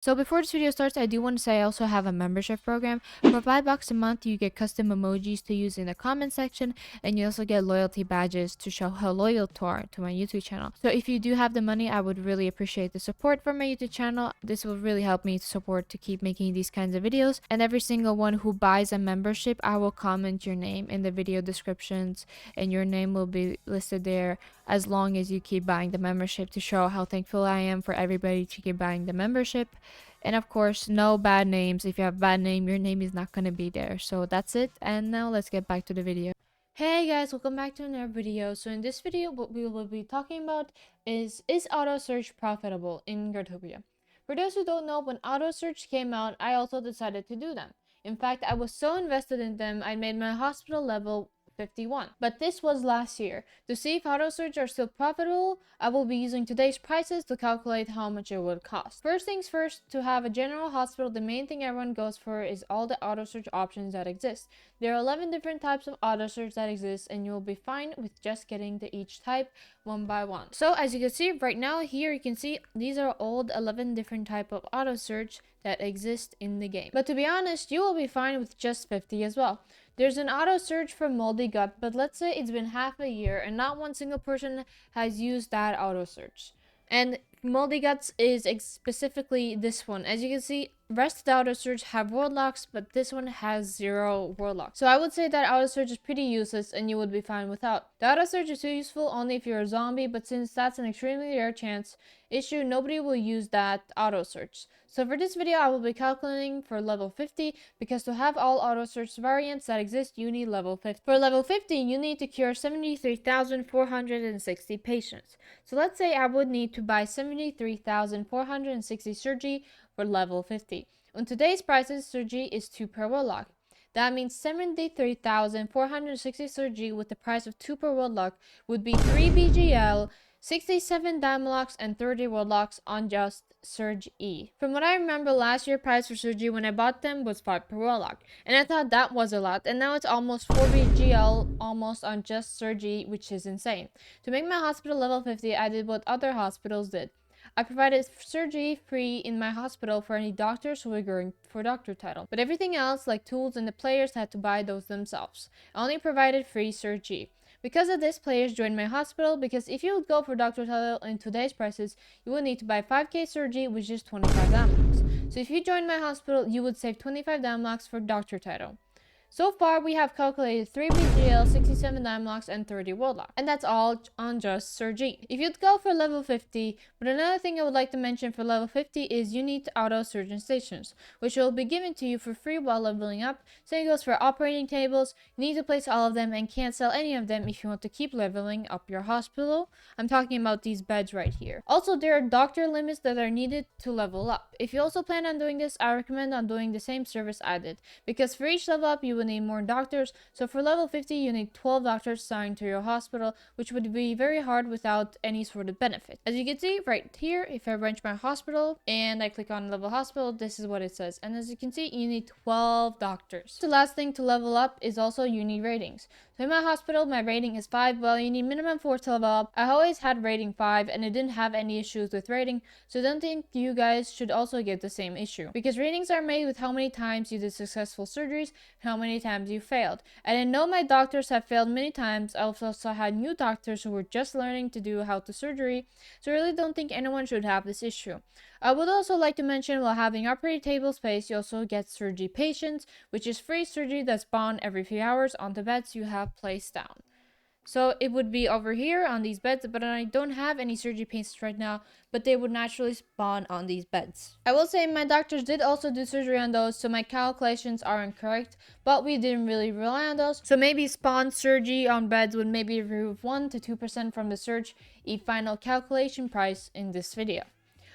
So before this video starts, I do want to say I also have a membership program. For $5 a month, you get custom emojis to use in the comment section, and you also get loyalty badges to show how loyal you are to my YouTube channel. So if you do have the money, I would really appreciate the support from my YouTube channel. This will really help me support to keep making these kinds of videos. And every single one who buys a membership, I will comment your name in the video descriptions, and your name will be listed there as long as you keep buying the membership, to show how thankful I am for everybody to keep buying the membership. And of course, no bad names. If you have a bad name, your name is not going to be there. So that's it. And now let's get back to the video. Hey guys, welcome back to another video. So in this video, what we will be talking about is AutoSURG profitable in Growtopia? For those who don't know, when AutoSURG came out, I also decided to do them. In fact, I was so invested in them, I made my hospital level 51. But this was last year. To see if AutoSURG are still profitable, I will be using today's prices to calculate how much it would cost. First things first, to have a general hospital, the main thing everyone goes for is all the AutoSURG options that exist. There are 11 different types of AutoSURG that exist, and you will be fine with just getting to each type one by one. So as you can see right now, here you can see these are all the 11 different type of AutoSURG that exist in the game. But to be honest, you will be fine with just 50 as well. There's an AutoSURG for moldy gut, but let's say it's been half a year and not one single person has used that AutoSURG. And moldy guts is specifically this one. As you can see, rest of the AutoSURG have word locks, but this one has 0 word locks. So I would say that AutoSURG is pretty useless and you would be fine without. The AutoSURG is useful only if you're a zombie, but since that's an extremely rare chance issue, nobody will use that AutoSURG. So for this video, I will be calculating for level 50, because to have all AutoSURG variants that exist, you need level 50. For level 50, you need to cure 73,460 patients. So let's say I would need to buy 73,460 surgery for level 50. On today's prices, surgery is 2 per warlock. That means 73,460 surgery with the price of 2 per warlock would be 3 BGL, 67 Diamolocks, and 30 warlocks on just Surge E. From what I remember, last year price for surgery when I bought them was 5 per warlock, and I thought that was a lot, and now it's almost 4 BGL almost on just Surge E, which is insane. To make my hospital level 50, I did what other hospitals did. I provided surgery free in my hospital for any doctors who were going for doctor title, but everything else like tools and the players had to buy those themselves. I only provided free surgery. Because of this, players joined my hospital, because if you would go for doctor title in today's prices, you would need to buy 5k surgery, which is 25 Diamlocks. So if you join my hospital, you would save 25 Diamlocks for doctor title. So far, we have calculated 3 BGL, 67 Diamlocks, and 30 Warlock. And that's all on just surgery. If you'd go for level 50, but another thing I would like to mention for level 50 is you need AUTOSURG stations, which will be given to you for free while leveling up. Same goes for operating tables. You need to place all of them and can't sell any of them if you want to keep leveling up your hospital. I'm talking about these beds right here. Also, there are doctor limits that are needed to level up. If you also plan on doing this, I recommend on doing the same service I did, because for each level up, you will need more doctors. So for level 50, you need 12 doctors assigned to your hospital, which would be very hard without any sort of benefit. As you can see right here, if I rank my hospital and I click on level hospital, this is what it says. And as you can see, you need 12 doctors. The last thing to level up is also you need ratings. So in my hospital, my rating is 5. Well, you need minimum 4 to level up. I always had rating 5 and it didn't have any issues with rating, so I don't think you guys should also get the same issue, because ratings are made with how many times you did successful surgeries, how many times you failed. And I know my doctors have failed many times. I also had new doctors who were just learning to do how to surgery, so I really don't think anyone should have this issue. I would also like to mention, while having operating table space, you also get surgery patients, which is free surgery that spawn every few hours on the beds you have placed down. So it would be over here on these beds, but I don't have any surgery patients right now, but they would naturally spawn on these beds. I will say my doctors did also do surgery on those, so my calculations are incorrect, but we didn't really rely on those. So maybe spawn surgery on beds would maybe remove 1 to 2% from the surge final calculation price in this video.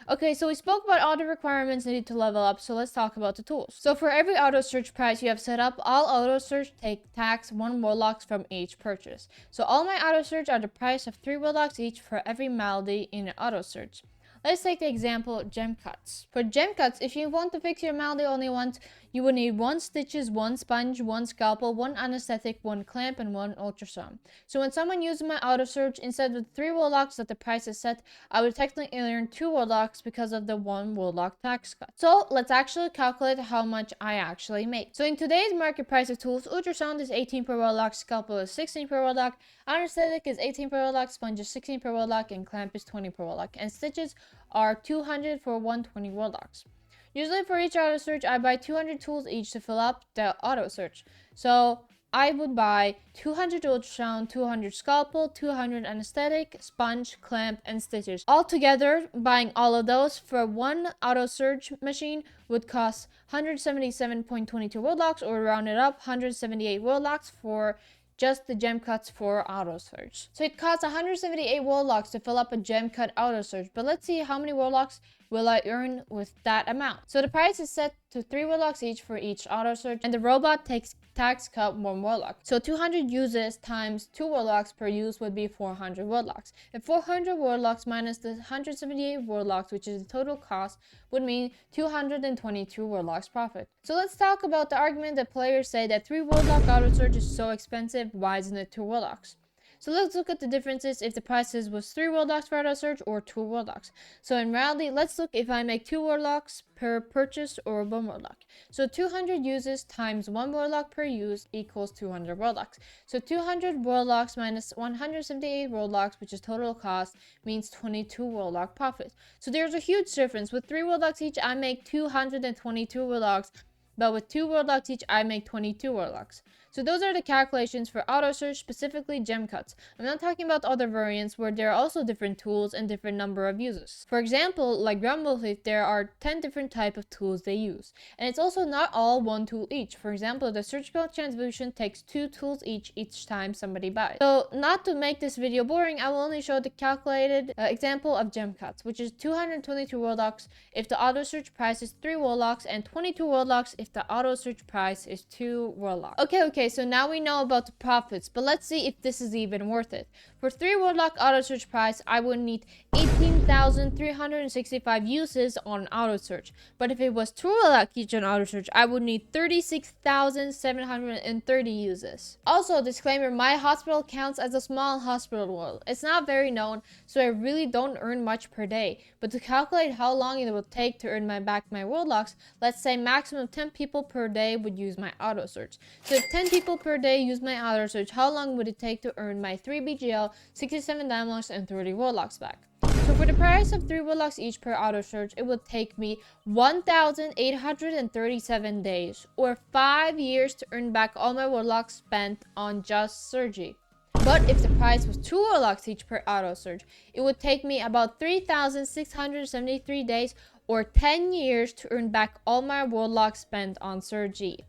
Okay, so we spoke about all the requirements needed to level up, so let's talk about the tools. So for every AutoSURG price you have set up, all AutoSURG take tax 1 warlocks from each purchase. So all my AutoSURG are the price of 3 warlocks each for every malady in an AutoSURG. Let's take the example gem cuts. For gem cuts, if you want to fix your malady only once, you would need 1 stitches, 1 sponge, 1 scalpel, 1 anesthetic, 1 clamp, and 1 ultrasound. So when someone uses my AUTOSURG, instead of 3 warlocks that the price is set, I would technically earn 2 warlocks because of the 1 warlock tax cut. So let's actually calculate how much I actually make. So in today's market price of tools, ultrasound is 18 per warlock, scalpel is 16 per warlock, anesthetic is 18 per warlock, sponge is 16 per warlock, and clamp is 20 per warlock, and stitches are 200 for 120 warlocks. Usually for each AUTOSURG, I buy 200 tools each to fill up the AUTOSURG. So I would buy 200 ultrasound, 200 scalpel, 200 anesthetic, sponge, clamp, and stitches. Altogether, buying all of those for one AUTOSURG machine would cost 177.22 warlocks, or round it up, 178 warlocks for just the gem cuts for AUTOSURG. So it costs 178 warlocks to fill up a gem cut AUTOSURG, but let's see how many warlocks will I earn with that amount. So the price is set to 3 warlocks each for each AUTOSURG, and the robot takes tax cut 1 warlock. So 200 uses times 2 warlocks per use would be 400 warlocks. And 400 warlocks minus the 178 warlocks, which is the total cost, would mean 222 warlocks profit. So let's talk about the argument that players say that 3 warlock AUTOSURG is so expensive, why isn't it 2 warlocks? So let's look at the differences if the prices was 3 warlocks for AUTOSURG or 2 warlocks. So in reality, let's look if I make 2 warlocks per purchase or 1 warlock. So 200 uses times 1 warlock per use equals 200 warlocks. So 200 warlocks minus 178 warlocks, which is total cost, means 22 warlock profit. So there's a huge difference. With 3 warlocks each, I make 222 warlocks, but with 2 warlocks each, I make 22 warlocks. So those are the calculations for AUTOSURG, specifically gem cuts. I'm not talking about other variants where there are also different tools and different number of uses. For example, like Grumblefleet, there are 10 different type of tools they use. And it's also not all 1 tool each. For example, the surgical transfusion takes 2 tools each time somebody buys. So not to make this video boring, I will only show the calculated example of gem cuts, which is 222 warlocks if the AUTOSURG price is 3 warlocks, and 22 warlocks if the AUTOSURG price is 2 warlocks. Okay, so now we know about the profits, but let's see if this is even worth it. For 3 warlock AUTOSURG price, I would need 18,365 uses on AUTOSURG. But if it was 2 warlock each on AUTOSURG, I would need 36,730 uses. Also, disclaimer, my hospital counts as a small hospital world. It's not very known, so I really don't earn much per day. But to calculate how long it would take to earn back my warlocks, let's say maximum 10 people per day would use my AUTOSURG. So if 10 people per day use my AUTOSURG, how long would it take to earn my 3 BGL, 67 Diamlocks, and 30 warlocks back? So for the price of 3 warlocks each per AUTOSURG, it would take me 1,837 days, or 5 years to earn back all my warlocks spent on just surgery. But if the price was 2 warlocks each per AUTOSURG, it would take me about 3,673 days, or 10 years to earn back all my warlocks spent on surgery.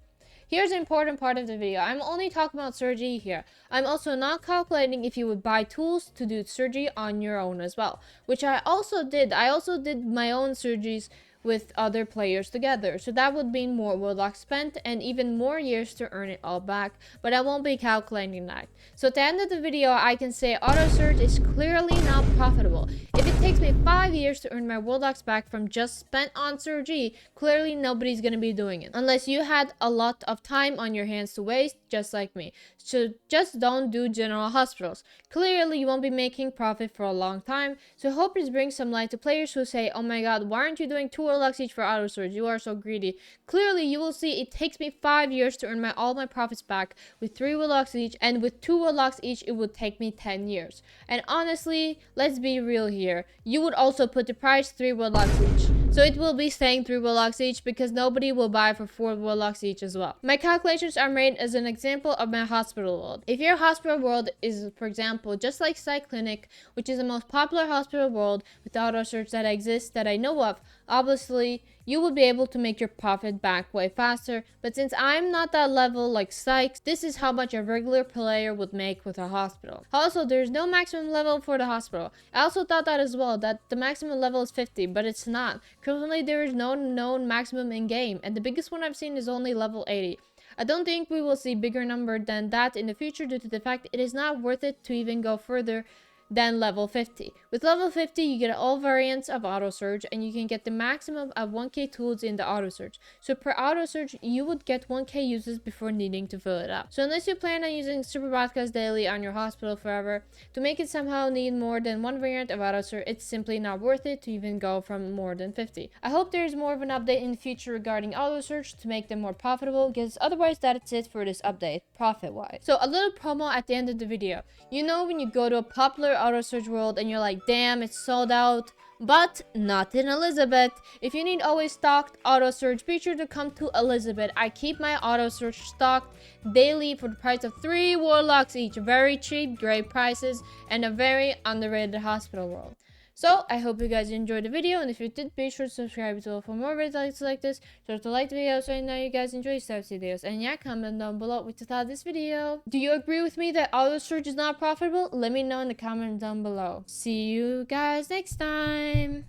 Here's the important part of the video. I'm only talking about surgery here. I'm also not calculating if you would buy tools to do surgery on your own as well, which I also did. I also did my own surgeries with other players together. So that would mean more warlocks spent and even more years to earn it all back, but I won't be calculating that. So at the end of the video, I can say AUTOSURG is clearly not profitable. If it takes me 5 years to earn my warlocks back from just spent on surgery, clearly nobody's gonna be doing it. Unless you had a lot of time on your hands to waste, just like me. So just don't do general hospitals. Clearly you won't be making profit for a long time. So I hope this brings some light to players who say, oh my god, why aren't you doing 2 warlocks each for AUTOSURG? You are so greedy. Clearly you will see it takes me 5 years to earn all my profits back with 3 warlocks each, and with 2 warlocks each it would take me 10 years. And honestly, let's be real here. You would also put the price 3 warlocks each. So it will be staying 3 warlocks each because nobody will buy for 4 warlocks each as well. My calculations are made as an example of my hospital world. If your hospital world is, for example, just like Psych Clinic, which is the most popular hospital world with AUTOSURG that exists that I know of, obviously you would be able to make your profit back way faster. But since I'm not that level like Psych, this is how much a regular player would make with a hospital. Also, there's no maximum level for the hospital. I also thought that as well, that the maximum level is 50, but it's not. Currently, there is no known maximum in game, and the biggest one I've seen is only level 80. I don't think we will see bigger number than that in the future due to the fact it is not worth it to even go further than level 50. With level 50, you get all variants of AUTOSURG, and you can get the maximum of 1k tools in the AUTOSURG. So per AUTOSURG, you would get 1k uses before needing to fill it up. So unless you plan on using Super Podcast Daily on your hospital forever, to make it somehow need more than one variant of AUTOSURG, it's simply not worth it to even go from more than 50. I hope there is more of an update in the future regarding AUTOSURG to make them more profitable, because otherwise that's it for this update, profit-wise. So a little promo at the end of the video. You know when you go to a popular AUTOSURG world and you're like, damn, it's sold out? But not in Elizabete. If you need always stocked AUTOSURG, be sure to come to Elizabete. I keep my AUTOSURG stocked daily for the price of 3 warlocks each. Very cheap, great prices, and a very underrated hospital world. So, I hope you guys enjoyed the video, and if you did, be sure to subscribe to for more videos like this. Sure to like the video so I know you guys enjoy these types of videos. And yeah, comment down below what you thought of this video. Do you agree with me that AUTOSURG is not profitable? Let me know in the comment down below. See you guys next time.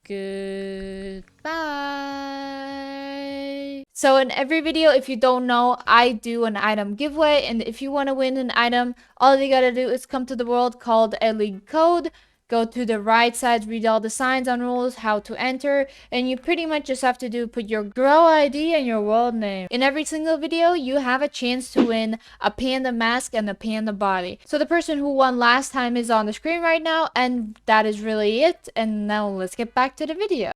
Goodbye. So in every video, if you don't know, I do an item giveaway, and if you want to win an item, all you gotta do is come to the world called a league code. Go to the right side, read all the signs and rules, how to enter, and you pretty much just have to put your grow ID and your world name. In every single video, you have a chance to win a panda mask and a panda body. So the person who won last time is on the screen right now, and that is really it. And now let's get back to the video.